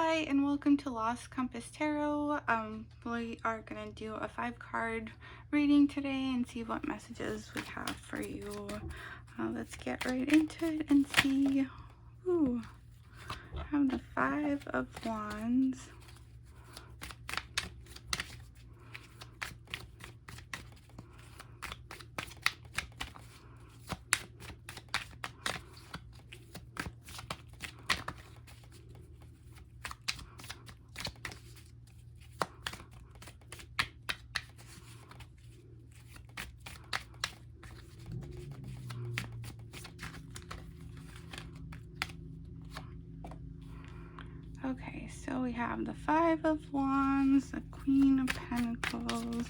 Hi, and welcome to Lost Compass Tarot. We are going to do a 5-card reading today and see what messages we have for you. Let's get right into it and see. Ooh, I have the 5 of Wands. Okay, so we have the 5 of Wands, the Queen of Pentacles,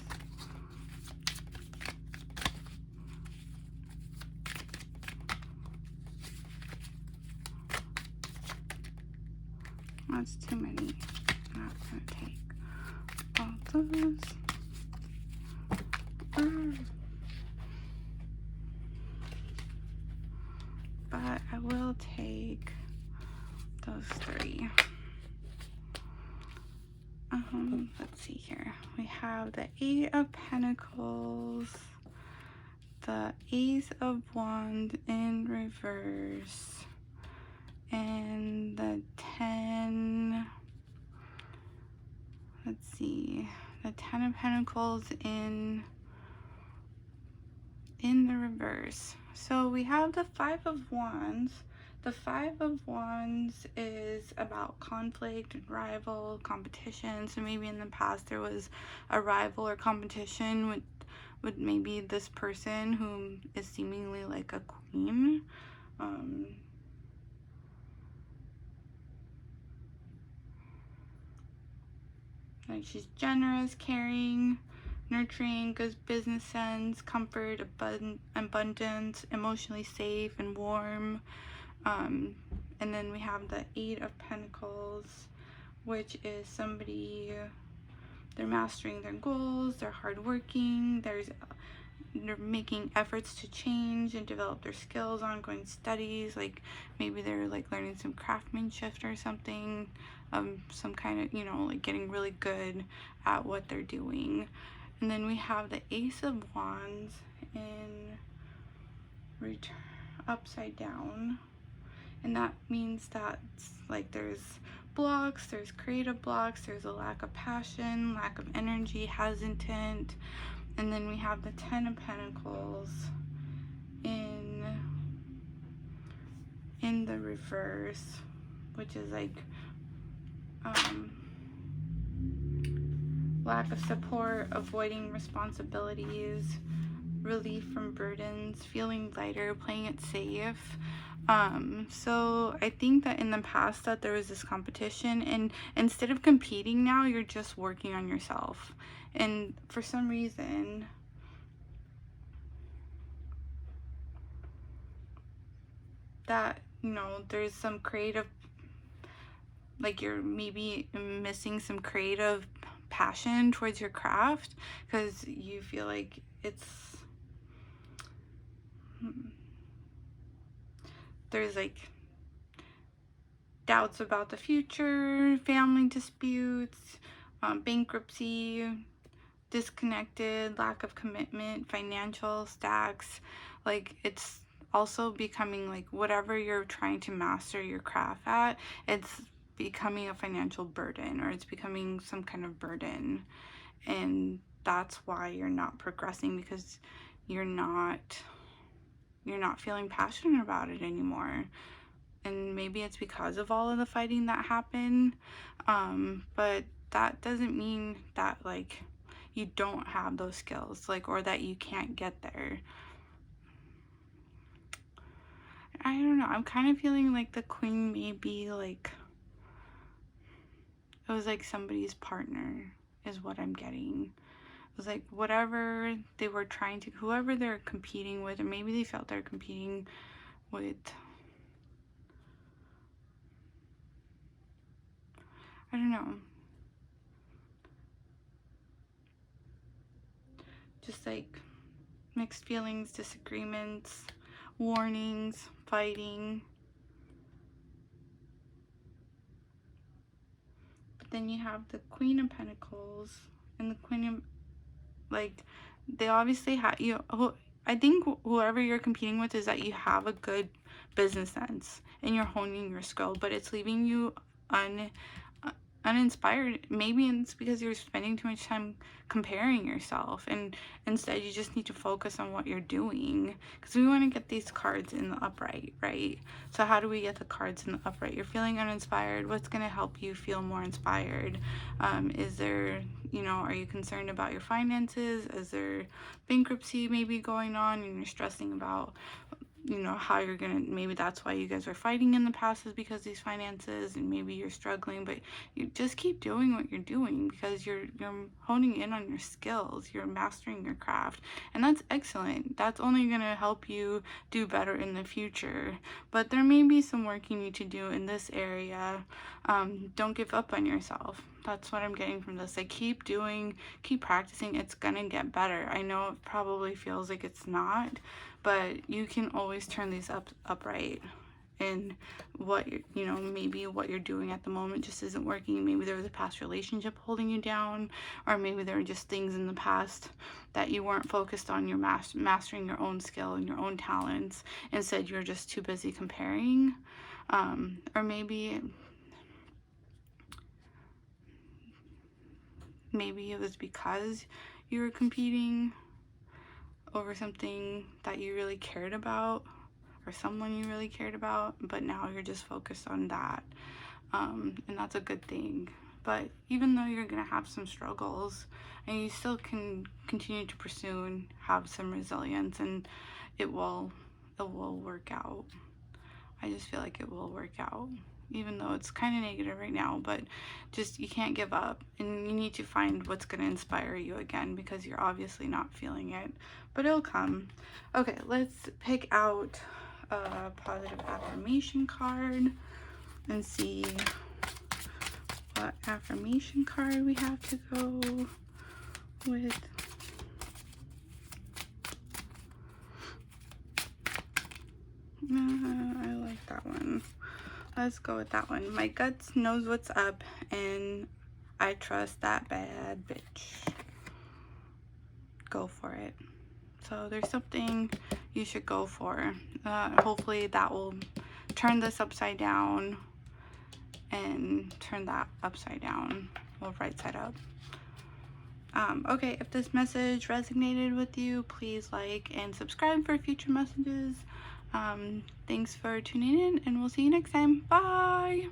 that's too many. I'm not going to take all those. But I will take those 3. Let's see here. We have the 8 of Pentacles, the Ace of Wands in reverse, and the 10, let's see, the 10 of Pentacles in the reverse. So we have the 5 of Wands. The 5 of Wands is about conflict and rival, competition. So maybe in the past there was a rival or competition with maybe this person who is seemingly like a queen. Like she's generous, caring, nurturing, good business sense, comfort, abundance, emotionally safe and warm. And then we have the 8 of Pentacles, which is somebody, they're mastering their goals, they're hardworking, they're making efforts to change and develop their skills, ongoing studies, like maybe they're like learning some craftsmanship or something, some kind of, like getting really good at what they're doing. And then we have the Ace of Wands in return, upside down. And that means that like there's blocks, there's creative blocks, there's a lack of passion, lack of energy, hesitant. And then we have the 10 of Pentacles in the reverse, which is like lack of support, avoiding responsibilities, relief from burdens, feeling lighter, playing it safe. So I think that in the past that there was this competition, and instead of competing now, you're just working on yourself. And for some reason, that, there's some creative, like you're maybe missing some creative passion towards your craft because you feel like there's like doubts about the future, family disputes, bankruptcy, disconnected, lack of commitment, financial stacks. Like it's also becoming like whatever you're trying to master your craft at, it's becoming a financial burden, or it's becoming some kind of burden. And that's why you're not progressing, because you're not feeling passionate about it anymore. And maybe it's because of all of the fighting that happened, but that doesn't mean that like you don't have those skills, like, or that you can't get there. I don't know, I'm kind of feeling like the Queen may be like, it was like somebody's partner is what I'm getting. It was like whatever they were trying to, whoever they're competing with, or maybe they felt they're competing with, I don't know, just like mixed feelings, disagreements, warnings, fighting. then you have the Queen of Pentacles and the Queen of, like, they obviously have you. I think whoever you're competing with is that you have a good business sense and you're honing your skill, but it's leaving you uninspired. Maybe it's because you're spending too much time comparing yourself, and instead you just need to focus on what you're doing, because we want to get these cards in the upright, right? So how do we get the cards in the upright? You're feeling uninspired. What's going to help you feel more inspired? Is there, are you concerned about your finances? Is there bankruptcy maybe going on and you're stressing about how you're gonna, maybe that's why you guys are fighting in the past, is because these finances, and maybe you're struggling, but you just keep doing what you're doing because you're honing in on your skills, you're mastering your craft, and that's excellent. That's only gonna help you do better in the future, but there may be some work you need to do in this area. Don't give up on yourself. That's what I'm getting from this. Like, keep practicing. It's gonna get better. I know it probably feels like it's not, but you can always turn these upright. And what maybe what you're doing at the moment just isn't working. Maybe there was a past relationship holding you down, or maybe there were just things in the past that you weren't focused on. You're mastering your own skill and your own talents. Instead, you're just too busy comparing. Or maybe it was because you were competing over something that you really cared about, or someone you really cared about, but now you're just focused on that. And that's a good thing. But even though you're gonna have some struggles, and you still can continue to pursue and have some resilience, and it will work out. I just feel like it will work out, even though it's kind of negative right now. But just, you can't give up, and you need to find what's going to inspire you again, because you're obviously not feeling it, but it'll come. Okay, let's pick out a positive affirmation card and see what affirmation card we have to go with. I like that one. Let's go with that one. My guts knows what's up, and I trust that bad bitch. Go for it. So there's something you should go for. Hopefully that will turn this upside down and turn that upside down, or right side up. Okay, if this message resonated with you, please like and subscribe for future messages. Thanks for tuning in, and we'll see you next time. Bye!